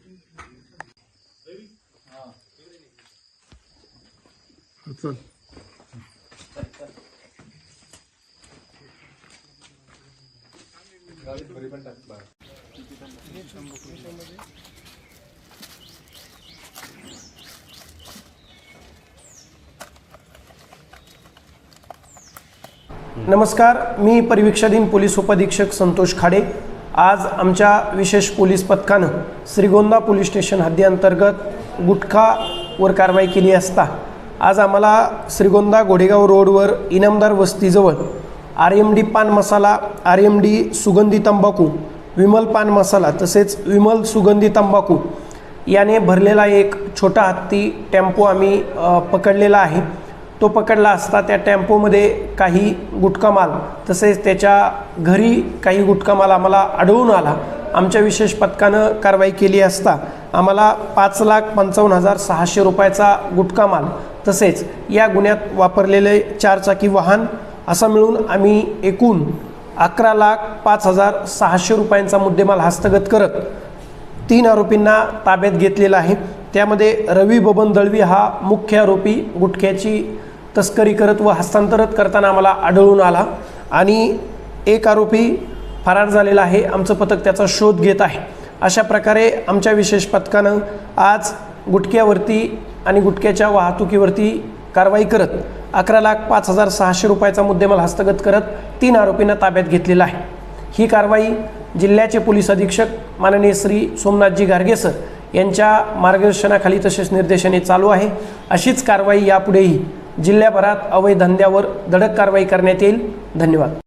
चल नमस्कार, मी परिवीक्षाधीन पोलीस उपअधीक्षक संतोष खाडे। आज आमच्या विशेष पोलीस पथकानं श्रीगोंदा पोलीस स्टेशन हद्दीअंतर्गत गुटखावर कारवाई केली असता आज आम्हाला श्रीगोंदा गोडेगाव रोडवर इनामदार वस्तीजवळ RMD पान मसाला, RMD सुगंधी तंबाखू, विमल पान मसाला तसेच विमल सुगंधी तंबाखू याने भरलेला एक छोटा हत्ती टेम्पो आम्ही पकडलेला आहे। तो पकडला असता त्या टेम्पोमध्ये काही गुटखा माल तसेच त्याच्या घरी काही गुटखा माल आम्हाला आढळून आला। आमच्या विशेष पथकानं कारवाई केली असता आम्हाला 5,55,600 रुपयाचा गुटखा माल तसेच या गुन्ह्यात वापरलेले 4 चाकी वाहन असा मिळून आम्ही एकूण 11,05,600 रुपयांचा मुद्देमाल हस्तगत करत 3 आरोपींना ताब्यात घेतलेला आहे। त्यामध्ये रवी बबन दळवी हा मुख्य आरोपी गुटख्याची तस्करी करत व हस्तांतरित करताना आम्हाला आढळून आला आणि एक आरोपी फरार झालेला आहे। आमचं पथक त्याचा शोध घेत आहे। अशा प्रकारे आमच्या विशेष पथकानं आज गुटख्यावरती आणि गुटख्याच्या वाहतुकीवरती कारवाई करत 11,05,600 रुपयाचा मुद्देमाल हस्तगत करत 3 आरोपींना ताब्यात घेतलेला आहे। ही कारवाई जिल्ह्याचे पोलीस अधीक्षक माननीय श्री सोमनाथजी गार्गे सर यांच्या मार्गदर्शनाखाली तसेच निर्देशाने चालू आहे। अशीच कारवाई यापुढेही जिल्ह्याभरात अवैध धंद्यावर धडक कारवाई करण्यात येईल। धन्यवाद।